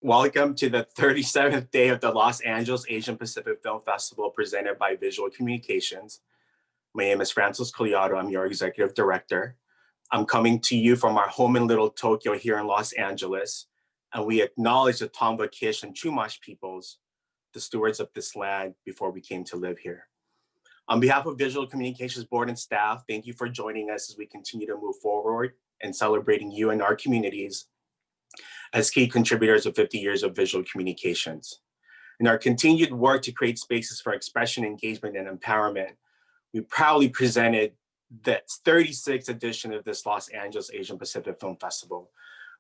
Welcome to the 37th day of the Los Angeles Asian Pacific Film Festival presented by Visual Communications. My name is Francis Collado. I'm your executive director. I'm coming to you from our home in Little Tokyo here in Los Angeles, and we acknowledge the Tomba Kish and Chumash peoples, the stewards of this land before we came to live here. On behalf of Visual Communications Board and staff, thank you for joining us as we continue to move forward and celebrating you and our communities as key contributors of 50 years of visual communications. In our continued work to create spaces for expression, engagement, and empowerment, we proudly presented the 36th edition of this Los Angeles Asian Pacific Film Festival,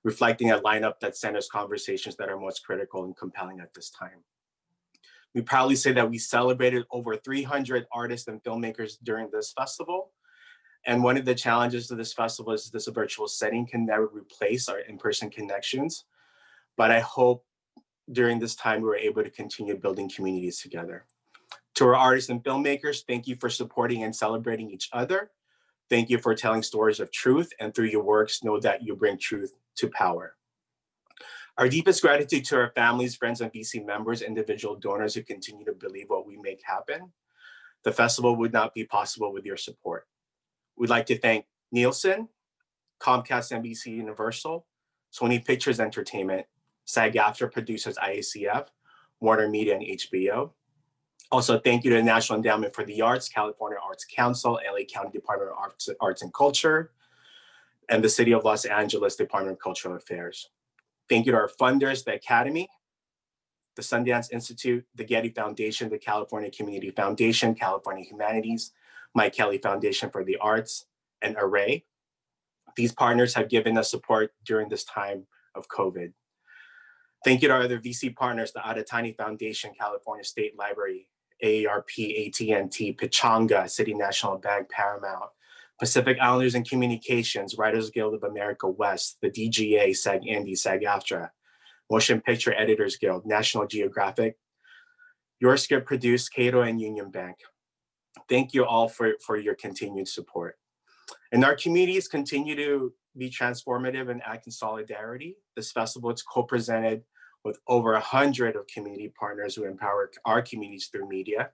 reflecting a lineup that centers conversations that are most critical and compelling at this time. We proudly say that we celebrated over 300 artists and filmmakers during this festival. And one of the challenges of this festival is this virtual setting can never replace our in-person connections. But I hope during this time, we were able to continue building communities together. To our artists and filmmakers, thank you for supporting and celebrating each other. Thank you for telling stories of truth, and through your works, know that you bring truth to power. Our deepest gratitude to our families, friends, and VC members, individual donors who continue to believe what we make happen. The festival would not be possible with your support. We'd like to thank Nielsen, Comcast NBC Universal, Sony Pictures Entertainment, SAG-AFTRA producers IACF, Warner Media, and HBO. Also, thank you to the National Endowment for the Arts, California Arts Council, LA County Department of Arts and Culture, and the City of Los Angeles Department of Cultural Affairs. Thank you to our funders, the Academy, the Sundance Institute, the Getty Foundation, the California Community Foundation, California Humanities, Mike Kelly Foundation for the Arts, and Array. These partners have given us support during this time of COVID. Thank you to our other VC partners, the Adatani Foundation, California State Library, AARP, AT&T, Pechanga, City National Bank, Paramount, Pacific Islanders and Communications, Writers Guild of America West, the DGA, SAG-ANDY, SAG-AFTRA, Motion Picture Editors Guild, National Geographic, Your Script Produced, Cato, and Union Bank. Thank you all for your continued support. And our communities continue to be transformative and act in solidarity. This festival is co-presented with over 100 of community partners who empower our communities through media.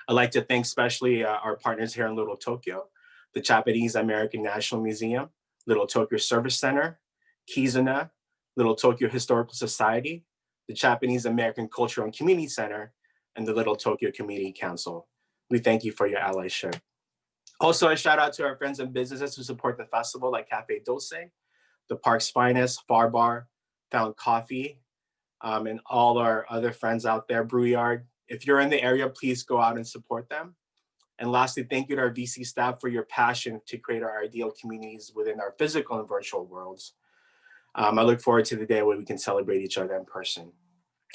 I'd like to thank especially our partners here in Little Tokyo, the Japanese American National Museum, Little Tokyo Service Center, Kizuna, Little Tokyo Historical Society, the Japanese American Cultural and Community Center, and the Little Tokyo Community Council. We thank you for your allyship. Also, a shout out to our friends and businesses who support the festival, like Cafe Dulce, the Park's Finest, Far Bar, Found Coffee, and all our other friends out there, Brewyard. If you're in the area, please go out and support them. And lastly, thank you to our VC staff for your passion to create our ideal communities within our physical and virtual worlds. I look forward to the day where we can celebrate each other in person.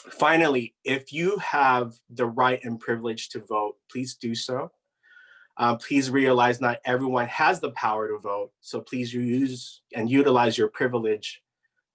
Finally, if you have the right and privilege to vote, please do so. Please realize not everyone has the power to vote, so please use and utilize your privilege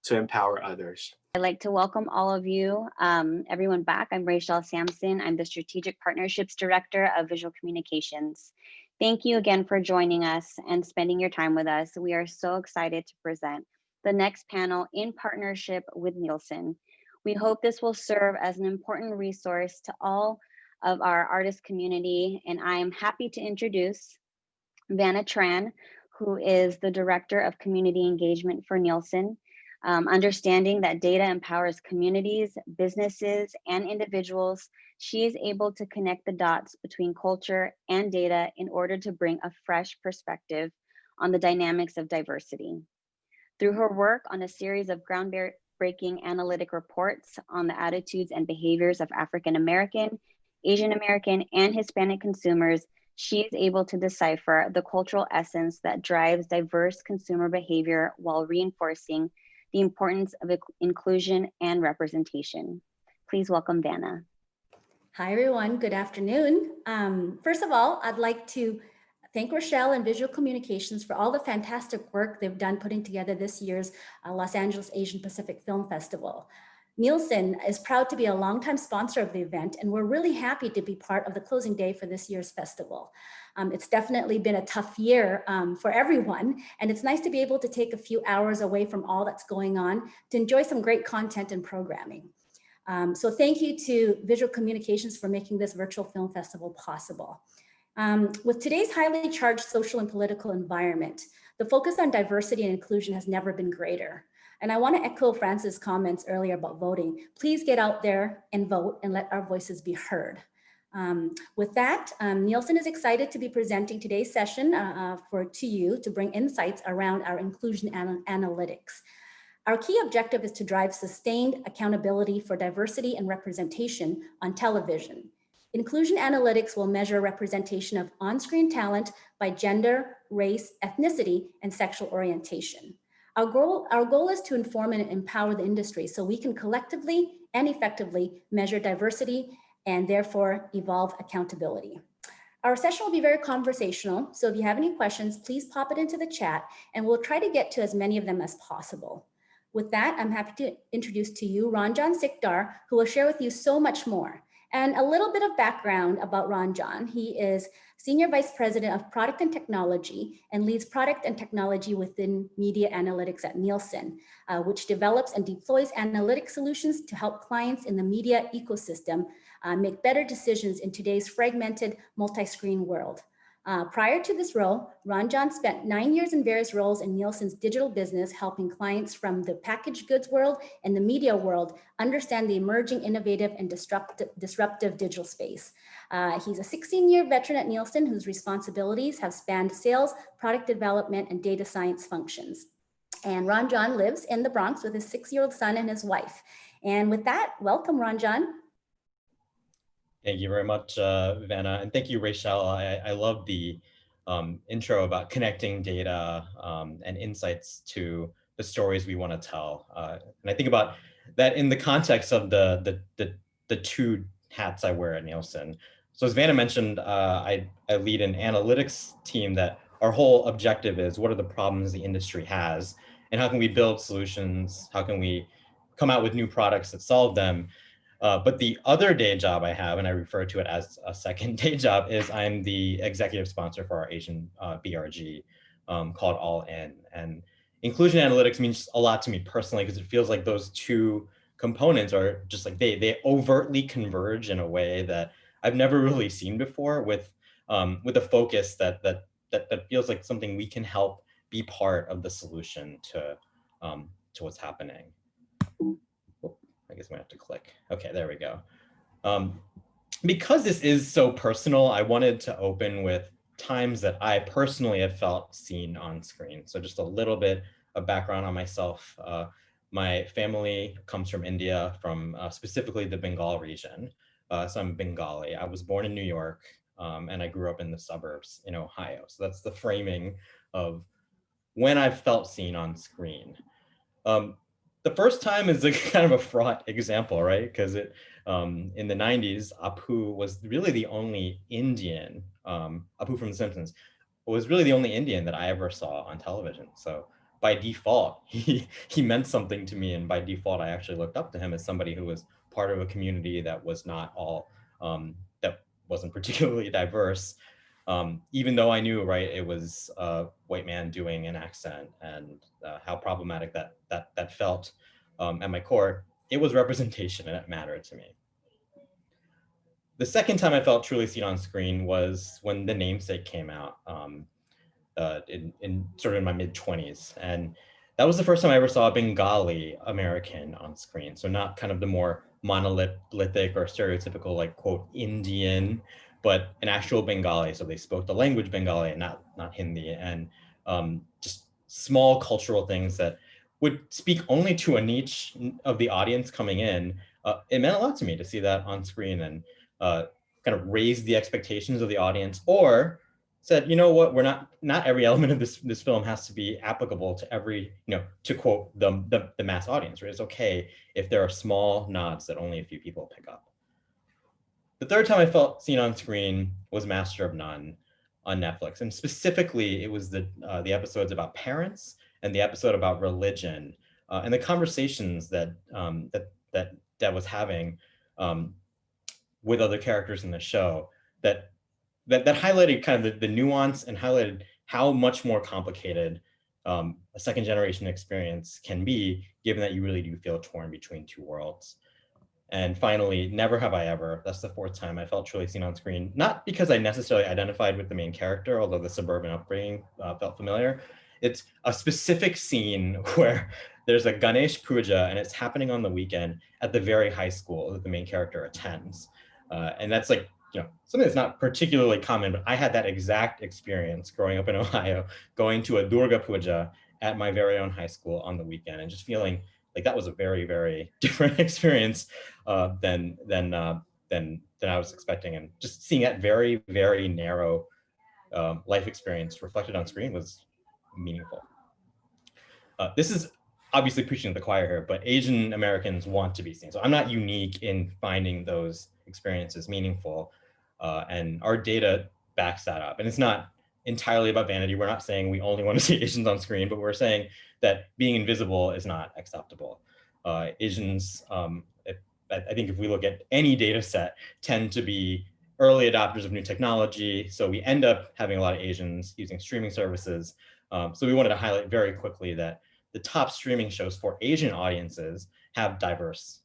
to empower others. I'd like to welcome all of you, everyone back. I'm Rachel Sampson. I'm the Strategic Partnerships Director of Visual Communications. Thank you again for joining us and spending your time with us. We are so excited to present the next panel in partnership with Nielsen. We hope this will serve as an important resource to all of our artist community, and I am happy to introduce Vanna Tran, who is the Director of Community Engagement for Nielsen. Understanding that data empowers communities, businesses, and individuals, she is able to connect the dots between culture and data in order to bring a fresh perspective on the dynamics of diversity. Through her work on a series of groundbreaking analytic reports on the attitudes and behaviors of African American, Asian American, and Hispanic consumers, she is able to decipher the cultural essence that drives diverse consumer behavior while reinforcing the importance of inclusion and representation. Please welcome Vanna. Hi, everyone. Good afternoon. First of all, I'd like to thank Rochelle and Visual Communications for all the fantastic work they've done putting together this year's Los Angeles Asian Pacific Film Festival. Nielsen is proud to be a longtime sponsor of the event, and we're really happy to be part of the closing day for this year's festival. It's definitely been a tough year for everyone, and it's nice to be able to take a few hours away from all that's going on to enjoy some great content and programming. So thank you to Visual Communications for making this virtual film festival possible. With today's highly charged social and political environment, the focus on diversity and inclusion has never been greater. And I want to echo Francis' comments earlier about voting. Please get out there and vote and let our voices be heard. With that, Nielsen is excited to be presenting today's session to you to bring insights around our inclusion analytics. Our key objective is to drive sustained accountability for diversity and representation on television. Inclusion analytics will measure representation of on-screen talent by gender, race, ethnicity, and sexual orientation. Our goal is to inform and empower the industry so we can collectively and effectively measure diversity and therefore evolve accountability. Our session will be very conversational, so if you have any questions, please pop it into the chat and we'll try to get to as many of them as possible. With that, I'm happy to introduce to you Ronjan Sikdar, who will share with you so much more. And a little bit of background about Ronjan. He is Senior Vice President of Product and Technology and leads product and technology within media analytics at Nielsen, which develops and deploys analytic solutions to help clients in the media ecosystem make better decisions in today's fragmented multi-screen world. Prior to this role, Ronjan spent 9 years in various roles in Nielsen's digital business, helping clients from the packaged goods world and the media world understand the emerging, innovative, and disruptive digital space. He's a 16-year veteran at Nielsen whose responsibilities have spanned sales, product development, and data science functions. And Ronjan lives in the Bronx with his 6-year-old son and his wife. And with that, welcome, Ronjan. Thank you very much, Vanna, and thank you, Rachel. I love the intro about connecting data and insights to the stories we want to tell. And I think about that in the context of the two hats I wear at Nielsen. So as Vanna mentioned, I lead an analytics team that our whole objective is what are the problems the industry has and how can we build solutions? How can we come out with new products that solve them? But the other day job I have, and I refer to it as a second day job, is I'm the executive sponsor for our Asian BRG called All In. And inclusion analytics means a lot to me personally because it feels like those two components are just like they overtly converge in a way that I've never really seen before with a focus that feels like something we can help be part of the solution to what's happening. I guess I'm gonna have to click. Okay, there we go. Because this is so personal, I wanted to open with times that I personally have felt seen on screen. So just a little bit of background on myself. My family comes from India, from specifically the Bengal region. So I'm Bengali. I was born in New York and I grew up in the suburbs in Ohio. So that's the framing of when I've felt seen on screen. The first time is a kind of a fraught example, right? Because in the 90s, Apu was really the only Indian, Apu from The Simpsons, was really the only Indian that I ever saw on television. So by default, he meant something to me. And by default, I actually looked up to him as somebody who was part of a community that was not all, that wasn't particularly diverse. Even though I knew, right, it was a white man doing an accent and how problematic that felt at my core, it was representation and it mattered to me. The second time I felt truly seen on screen was when The Namesake came out in sort of in my mid-20s. And that was the first time I ever saw a Bengali American on screen. So not kind of the more monolithic or stereotypical, like, quote, Indian, but an actual Bengali. So they spoke the language Bengali and not Hindi. And just small cultural things that would speak only to a niche of the audience coming in. It meant a lot to me to see that on screen and kind of raise the expectations of the audience, or said, you know what, we're not every element of this film has to be applicable to every, to quote the mass audience, right? It's okay if there are small nods that only a few people pick up. The third time I felt seen on screen was Master of None on Netflix. And specifically, it was the episodes about parents and the episode about religion and the conversations that Deb was having with other characters in the show that that highlighted kind of the nuance and highlighted how much more complicated a second generation experience can be, given that you really do feel torn between two worlds. And finally, never have I ever, that's the fourth time I felt truly seen on screen, not because I necessarily identified with the main character, although the suburban upbringing felt familiar. It's a specific scene where there's a Ganesh Puja and it's happening on the weekend at the very high school that the main character attends. And that's like, you know, something that's not particularly common, but I had that exact experience growing up in Ohio, going to a Durga Puja at my very own high school on the weekend and just feeling like that was a very, very different experience than I was expecting. And just seeing that very, very narrow life experience reflected on screen was meaningful. This is obviously preaching to the choir here, but Asian Americans want to be seen. So I'm not unique in finding those experiences meaningful. And our data backs that up. And it's not entirely about vanity. We're not saying we only want to see Asians on screen, but we're saying that being invisible is not acceptable. Asians, I think if we look at any data set, tend to be early adopters of new technology. So we end up having a lot of Asians using streaming services. So we wanted to highlight very quickly that the top streaming shows for Asian audiences have diverse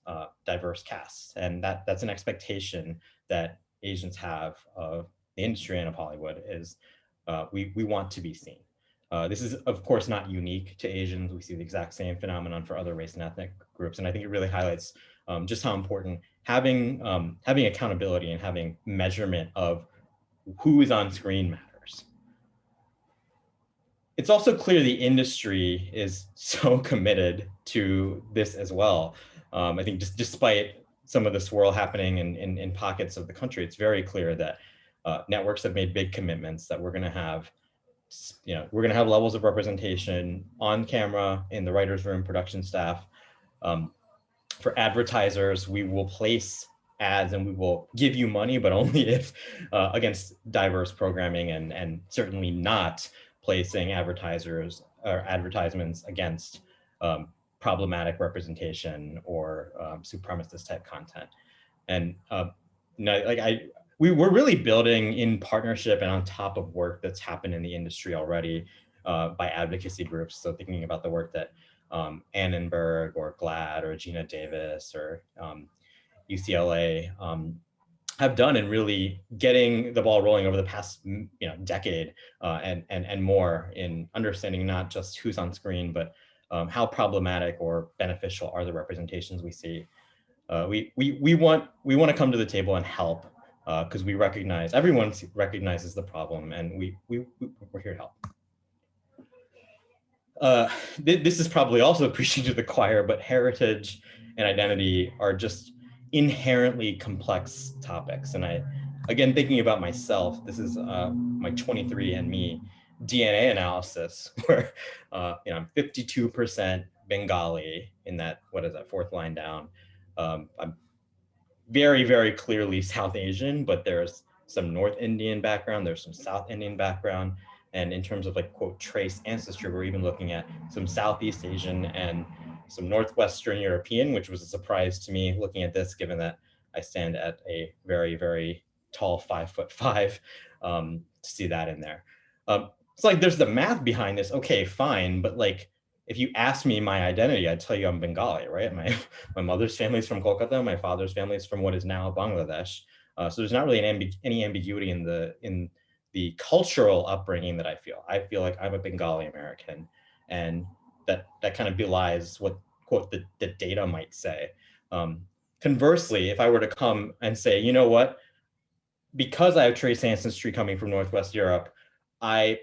casts. And that's an expectation that Asians have of the industry and of Hollywood is we want to be seen. This is, of course, not unique to Asians. We see the exact same phenomenon for other race and ethnic groups. And I think it really highlights just how important having accountability and having measurement of who is on screen matters. It's also clear the industry is so committed to this as well. I think just despite some of the swirl happening in pockets of the country, it's very clear that networks have made big commitments that we're going to have levels of representation on camera, in the writer's room, production staff. For advertisers, we will place ads and we will give you money, but only if against diverse programming, and certainly not placing advertisers or advertisements against problematic representation or supremacist type content. And we're really building in partnership and on top of work that's happened in the industry already by advocacy groups. So thinking about the work that Annenberg or GLAAD or Gina Davis or UCLA have done in really getting the ball rolling over the past decade and more in understanding not just who's on screen, but how problematic or beneficial are the representations we see. We want to come to the table and help because we recognize, everyone recognizes the problem, and we're here to help. This is probably also preaching to the choir, but heritage and identity are just inherently complex topics. And again, thinking about myself, this is my 23andMe DNA analysis, where I'm 52% Bengali in that, what is that, fourth line down. I'm very, very clearly South Asian, but there's some North Indian background, there's some South Indian background. And in terms of like, quote, trace ancestry, we're even looking at some Southeast Asian and some Northwestern European, which was a surprise to me looking at this, given that I stand at a very, very tall 5'5", to see that in there. It's like, there's the math behind this. Okay, fine. But like, if you ask me my identity, I'd tell you I'm Bengali, right? My mother's family is from Kolkata. My father's family is from what is now Bangladesh. So there's not really any ambiguity in the cultural upbringing that I feel. I feel like I'm a Bengali American, and that kind of belies what, quote, the data might say. Conversely, if I were to come and say, you know what, because I have trace ancestry coming from Northwest Europe, I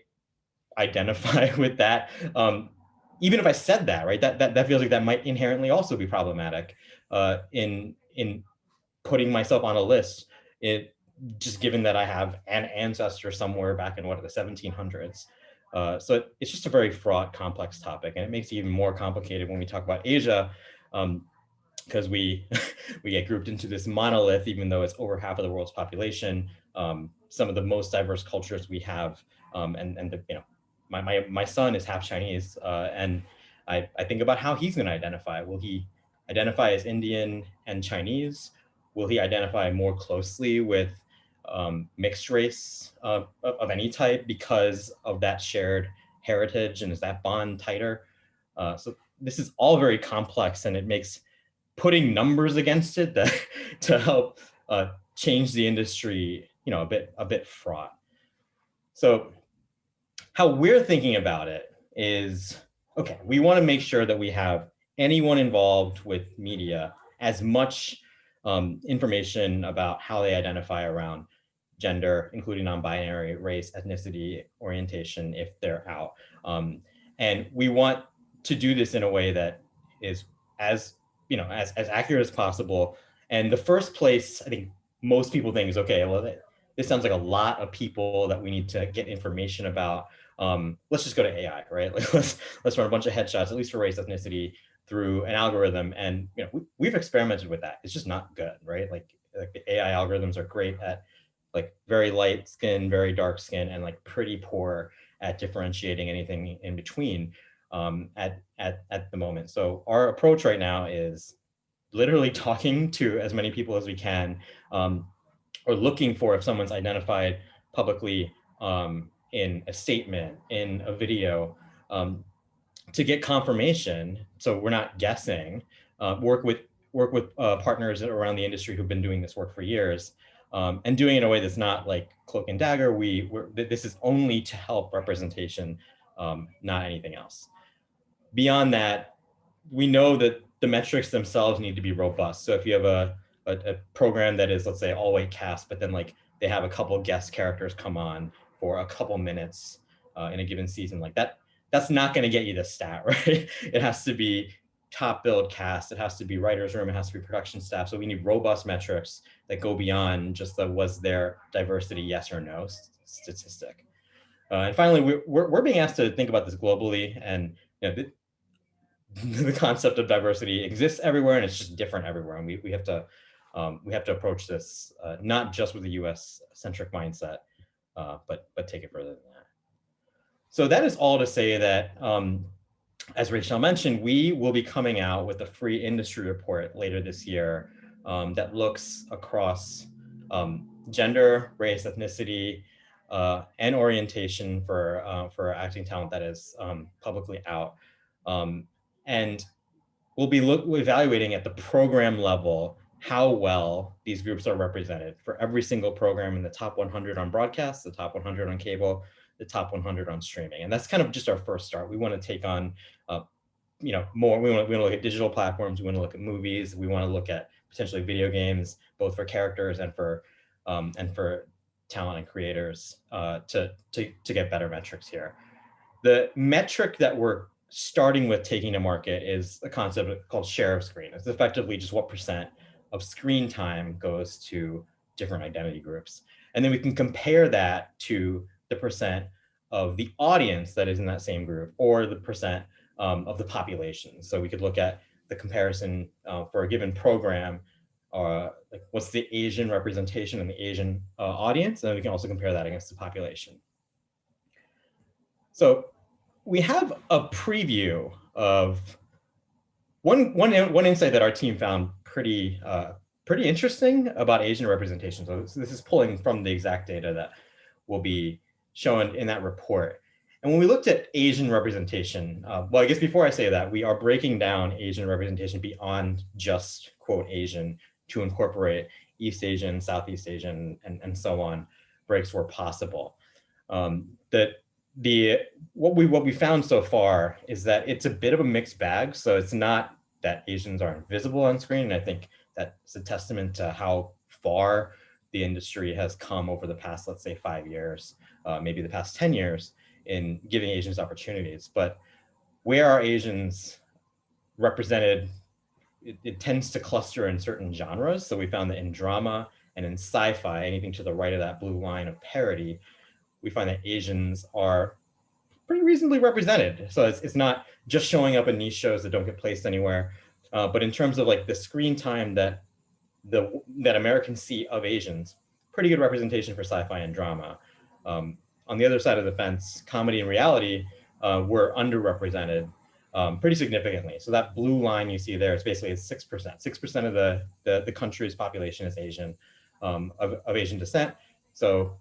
identify with that. Even if I said that, right, that feels like that might inherently also be problematic in putting myself on a list. Just given that I have an ancestor somewhere back in the 1700s. So it's just a very fraught, complex topic, and it makes it even more complicated when we talk about Asia, because we get grouped into this monolith, even though it's over half of the world's population. Some of the most diverse cultures we have, my son is half Chinese, and I think about how he's going to identify. Will he identify as Indian and Chinese? Will he identify more closely with mixed race of any type because of that shared heritage, and is that bond tighter? So this is all very complex, and it makes putting numbers against it that to help change the industry, a bit fraught. So how we're thinking about it is, okay, we want to make sure that we have anyone involved with media as much information about how they identify around gender, including non-binary, race, ethnicity, orientation, if they're out. And we want to do this in a way that is as accurate as possible. And the first place I think most people think is, okay, well, this sounds like a lot of people that we need to get information about. Let's just go to AI, right? Like let's run a bunch of headshots, at least for race, ethnicity, through an algorithm. And we've experimented with that. It's just not good, right? Like the AI algorithms are great at like very light skin, very dark skin, and like pretty poor at differentiating anything in between at the moment. So our approach right now is literally talking to as many people as we can, or looking for if someone's identified publicly in a statement, in a video, to get confirmation. So we're not guessing. Work with partners around the industry who've been doing this work for years, and doing it in a way that's not like cloak and dagger. This is only to help representation, not anything else. Beyond that, we know that the metrics themselves need to be robust. So if you have a program that is, let's say, all white cast, but then like they have a couple guest characters come on for a couple minutes in a given season, like that's not going to get you the stat, right? It has to be top billed cast. It has to be writer's room. It has to be production staff. So we need robust metrics that go beyond just the was there diversity, yes or no statistic. And finally, we're being asked to think about this globally, and the concept of diversity exists everywhere, and it's just different everywhere. And we have to approach this not just with a U.S. centric mindset, but take it further than that. So that is all to say that, as Rachel mentioned, we will be coming out with a free industry report later this year that looks across gender, race, ethnicity, and orientation for acting talent that is publicly out. And we'll be evaluating at the program level how well these groups are represented for every single program in the top 100 on broadcast, the top 100 on cable, the top 100 on streaming. And that's kind of just our first start. We want to take on more. We want to look at digital platforms. We want to look at movies. We want to look at potentially video games, both for characters and for talent and creators to get better metrics here. The metric that we're starting with taking to market is a concept called share of screen. It's effectively just what % of screen time goes to different identity groups. And then we can compare that to the % of the audience that is in that same group, or the % of the population. So we could look at the comparison for a given program, like what's the Asian representation in the Asian audience, and we can also compare that against the population. So we have a preview of one insight that our team found pretty interesting about Asian representation. So this is pulling from the exact data that will be shown in that report. And when we looked at Asian representation, well, I guess before I say that, we are breaking down Asian representation beyond just quote Asian to incorporate East Asian, Southeast Asian, and so on breaks where possible. What we found so far is that it's a bit of a mixed bag. So it's not that Asians are invisible on screen. And I think that's a testament to how far the industry has come over the past, let's say, 5 years, maybe the past 10 years in giving Asians opportunities. But where are Asians represented, it tends to cluster in certain genres. So we found that in drama and in sci-fi, anything to the right of that blue line of parity, we find that Asians are pretty reasonably represented. So it's not just showing up in niche shows that don't get placed anywhere, but in terms of like the screen time that Americans see of Asians, pretty good representation for sci-fi and drama. On the other side of the fence, comedy and reality were underrepresented pretty significantly. So that blue line you see there is basically 6%. 6% of the country's population is Asian, of Asian descent. So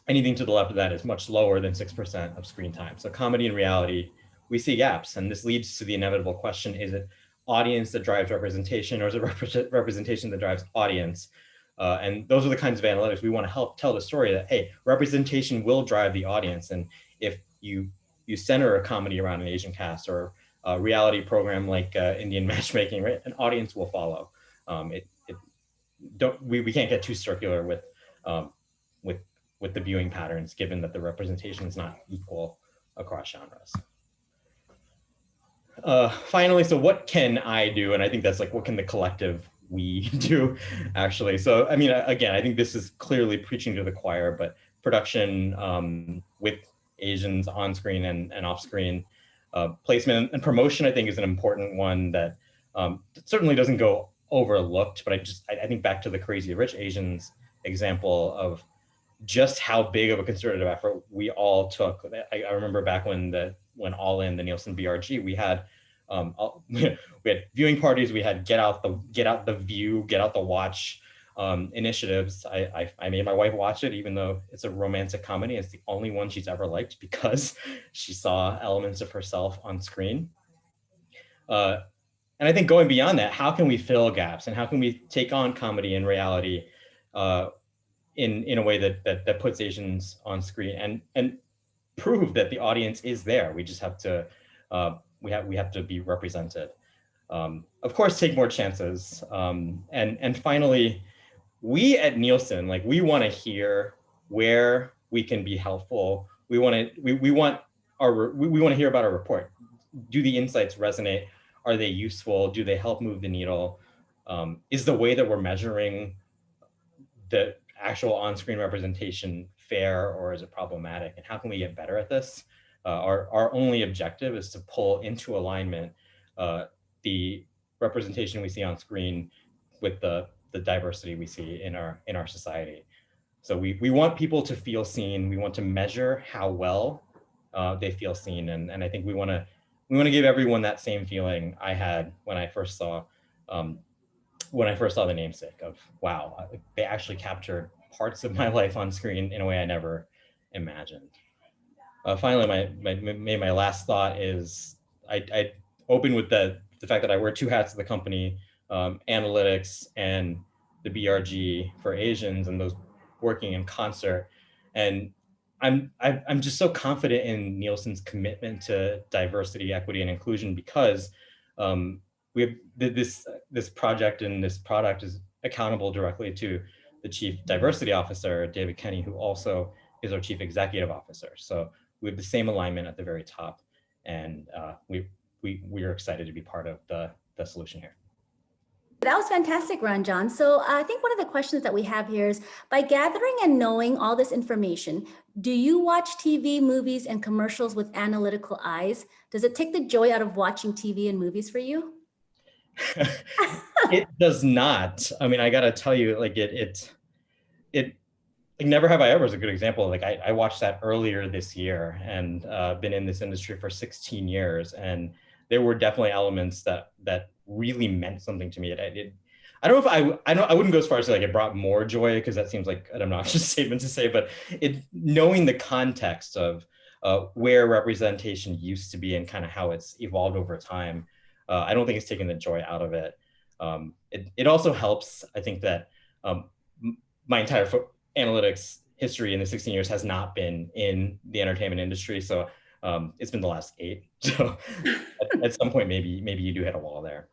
anything to the left of that is much lower than 6% of screen time. So comedy and reality, we see gaps. And this leads to the inevitable question, is it audience that drives representation, or is it representation that drives audience? And those are the kinds of analytics we want to help tell the story that, hey, representation will drive the audience. And if you center a comedy around an Asian cast, or a reality program like Indian matchmaking, right, an audience will follow. We can't get too circular with the viewing patterns, given that the representation is not equal across genres. Finally, so what can I do? And I think that's like, what can the collective we do, actually? So, I mean, again, I think this is clearly preaching to the choir, but production with Asians on screen and off screen, placement and promotion, I think, is an important one that certainly doesn't go overlooked. But I think back to the Crazy Rich Asians example of just how big of a concerted effort we all took. I remember back when All In, the Nielsen BRG, we had viewing parties, we had get out the view, get out the watch initiatives. I made my wife watch it, even though it's a romantic comedy. It's the only one she's ever liked because she saw elements of herself on screen. And I think going beyond that, how can we fill gaps, and how can we take on comedy and reality in a way that puts Asians on screen and prove that the audience is there? We just have to we have to be represented. Of course, take more chances. And finally, we at Nielsen, like, we want to hear where we can be helpful. We want to hear about our report. Do the insights resonate? Are they useful? Do they help move the needle? Is the way that we're measuring the actual on-screen representation fair, or is it problematic? And how can we get better at this? Our only objective is to pull into alignment the representation we see on screen with the diversity we see in our society. So we want people to feel seen. We want to measure how well they feel seen, and I think we want to give everyone that same feeling I had when I first saw the namesake of, wow, they actually captured parts of my life on screen in a way I never imagined. Finally, my last thought is I open with the fact that I wear two hats at the company, analytics and the BRG for Asians, and those working in concert. And I'm just so confident in Nielsen's commitment to diversity, equity, and inclusion, because we have this project and this product is accountable directly to the Chief Diversity Officer, David Kenny, who also is our Chief Executive Officer. So we have the same alignment at the very top, and we are excited to be part of the solution here. That was fantastic, Ronjan. So I think one of the questions that we have here is, by gathering and knowing all this information, do you watch TV, movies, and commercials with analytical eyes? Does it take the joy out of watching TV and movies for you? It does not. I mean, I gotta tell you, like it like Never Have I Ever is a good example. Like I watched that earlier this year, and been in this industry for 16 years, and there were definitely elements that really meant something to me. I don't know if I wouldn't go as far as to like it brought more joy, because that seems like an obnoxious statement to say, but knowing the context of where representation used to be and kind of how it's evolved over time, I don't think it's taken the joy out of it. It also helps, I think, that my entire analytics history in the 16 years has not been in the entertainment industry. So it's been the last 8. So at some point, maybe you do hit a wall there.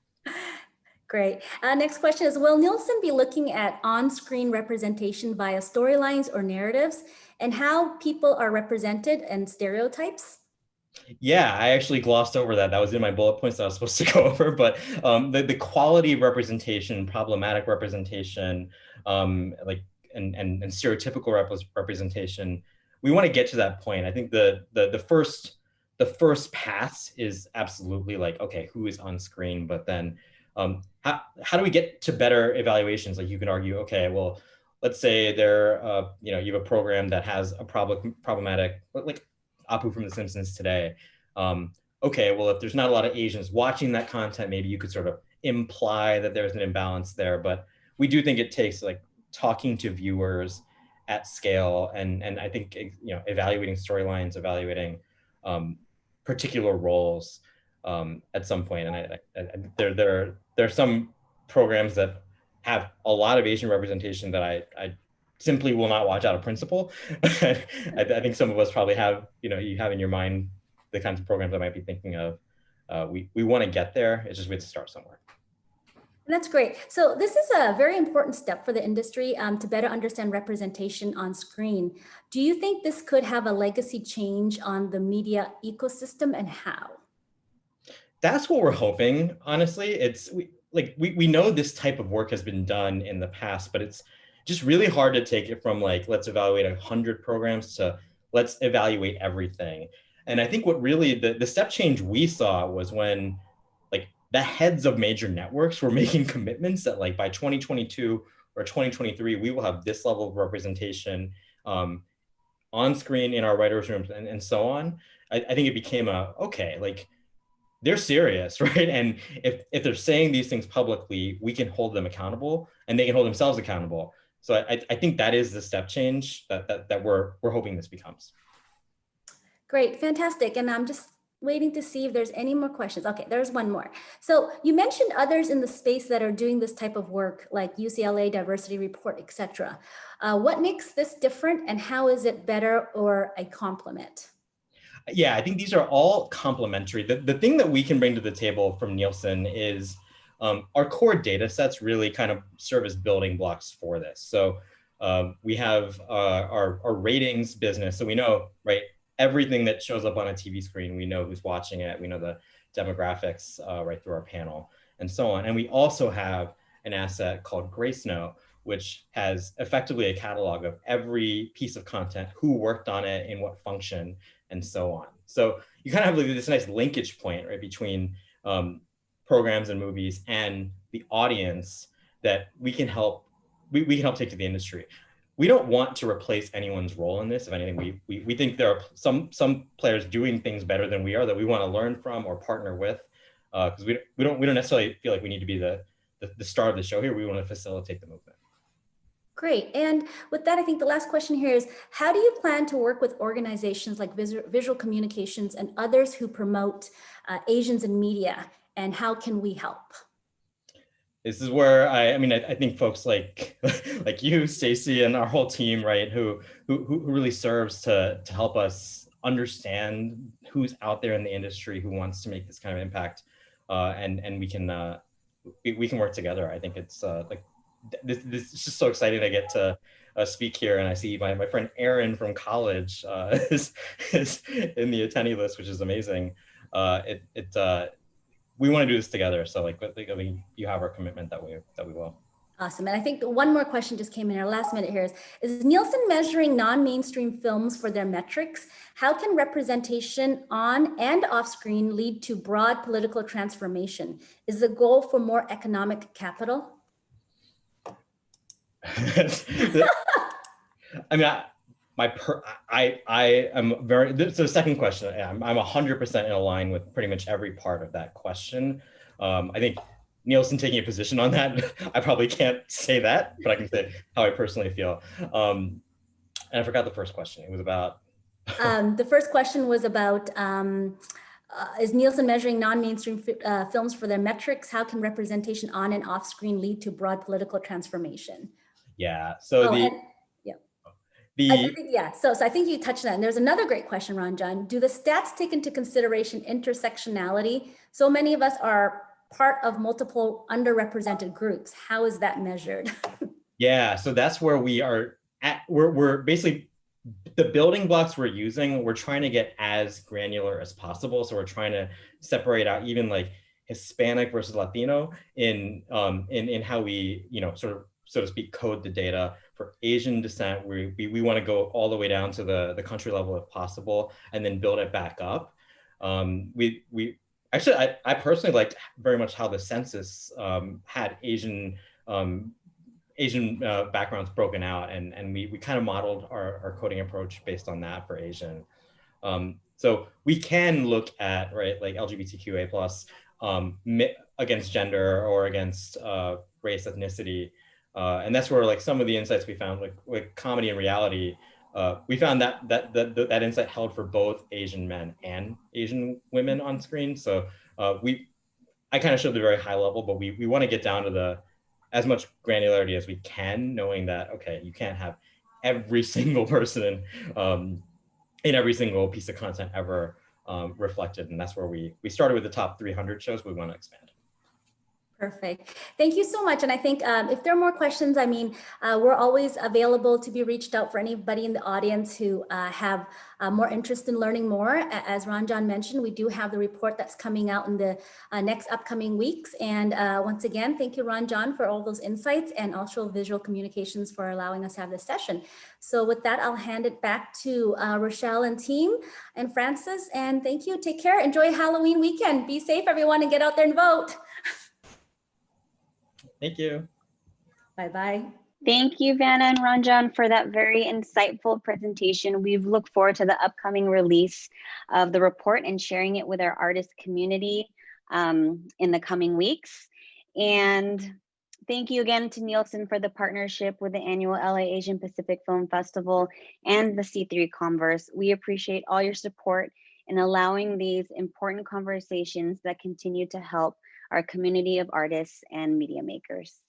Great. Next question is, will Nielsen be looking at on-screen representation via storylines or narratives, and how people are represented and stereotypes? Yeah, I actually glossed over that. That was in my bullet points that I was supposed to go over, but the quality of representation, problematic representation, and stereotypical representation, we want to get to that point. I think the first pass is absolutely like, okay, who is on screen, but then how do we get to better evaluations? Like, you can argue, okay, well, let's say you have a program that has a problematic, like Apu from The Simpsons today. Okay, well, if there's not a lot of Asians watching that content, maybe you could sort of imply that there's an imbalance there. But we do think it takes like talking to viewers at scale, and I think, you know, evaluating storylines, evaluating particular roles at some point. And there are some programs that have a lot of Asian representation that I simply will not watch out of principle. I think some of us probably have, you know, you have in your mind the kinds of programs I might be thinking of. We want to get there. It's just we have to start somewhere. That's great. So this is a very important step for the industry to better understand representation on screen. Do you think this could have a legacy change on the media ecosystem, and how? That's what we're hoping, honestly. We know this type of work has been done in the past, but it's just really hard to take it from like, let's evaluate 100 programs to let's evaluate everything. And I think what really the step change we saw was when like the heads of major networks were making commitments that like by 2022 or 2023, we will have this level of representation on screen in our writers' rooms and so on. I think it became okay, like they're serious, right? And if they're saying these things publicly, we can hold them accountable and they can hold themselves accountable. So I think that is the step change that we're hoping this becomes. Great, fantastic. And I'm just waiting to see if there's any more questions. Okay, there's one more. So you mentioned others in the space that are doing this type of work, like UCLA Diversity Report, etc. What makes this different, and how is it better or a complement? Yeah, I think these are all complementary. The thing that we can bring to the table from Nielsen is our core data sets really kind of serve as building blocks for this. So we have our ratings business. So we know, right, everything that shows up on a TV screen, we know who's watching it. We know the demographics right through our panel and so on. And we also have an asset called Gracenote, which has effectively a catalog of every piece of content, who worked on it, in what function, and so on. So you kind of have this nice linkage point, right, between programs and movies and the audience that we can help take to the industry. We don't want to replace anyone's role in this. If anything, we think there are some players doing things better than we are that we want to learn from or partner with, because we don't necessarily feel like we need to be the star of the show here. We want to facilitate the movement. Great. And with that, I think the last question here is, how do you plan to work with organizations like Visual Communications and others who promote Asians in media, and how can we help? This is where I think folks like you, Stacy, and our whole team, right, who really serves to help us understand who's out there in the industry who wants to make this kind of impact, and we can work together. I think it's this is just so exciting to get to speak here, and I see my friend Aaron from college is in the attendee list, which is amazing. We want to do this together, so I mean, you have our commitment that we will. Awesome. And I think one more question just came in our last minute here is Nielsen measuring non-mainstream films for their metrics? How can representation on and off screen lead to broad political transformation? Is the goal for more economic capital? I mean, I am very, so the second question, I'm 100% in line with pretty much every part of that question. I think Nielsen taking a position on that, I probably can't say that, but I can say how I personally feel. And I forgot the first question. It was about. The first question was about, is Nielsen measuring non-mainstream films for their metrics? How can representation on and off screen lead to broad political transformation? Yeah, so so I think you touched on that. And there's another great question, Ronjan. Do the stats take into consideration intersectionality? So many of us are part of multiple underrepresented groups. How is that measured? Yeah, so that's where we are at. We're basically, the building blocks we're using, we're trying to get as granular as possible. So we're trying to separate out even like Hispanic versus Latino in how we, sort of, so to speak, code the data. For Asian descent, we want to go all the way down to the country level if possible, and then build it back up. Actually, I personally liked very much how the census had Asian backgrounds broken out, and we kind of modeled our coding approach based on that for Asian. So we can look at, right, like LGBTQA plus against gender or against race, ethnicity. And that's where like some of the insights we found, like comedy and reality, we found that insight held for both Asian men and Asian women on screen. So I kind of showed the very high level, but we want to get down to as much granularity as we can, knowing that, okay, you can't have every single person in every single piece of content ever reflected. And that's where we started with the top 300 shows. We want to expand. Perfect. Thank you so much. And I think if there are more questions, I mean, we're always available to be reached out for anybody in the audience who have more interest in learning more. As Ronjan mentioned, we do have the report that's coming out in the next upcoming weeks. And once again, thank you, Ronjan, for all those insights, and also Visual Communications for allowing us to have this session. So with that, I'll hand it back to Rochelle and team and Francis. And thank you. Take care. Enjoy Halloween weekend. Be safe, everyone, and get out there and vote. Thank you. Bye-bye. Thank you, Vanna and Ranjan, for that very insightful presentation. We look forward to the upcoming release of the report and sharing it with our artist community in the coming weeks. And thank you again to Nielsen for the partnership with the annual LA Asian Pacific Film Festival and the C3 Converse. We appreciate all your support in allowing these important conversations that continue to help our community of artists and media makers.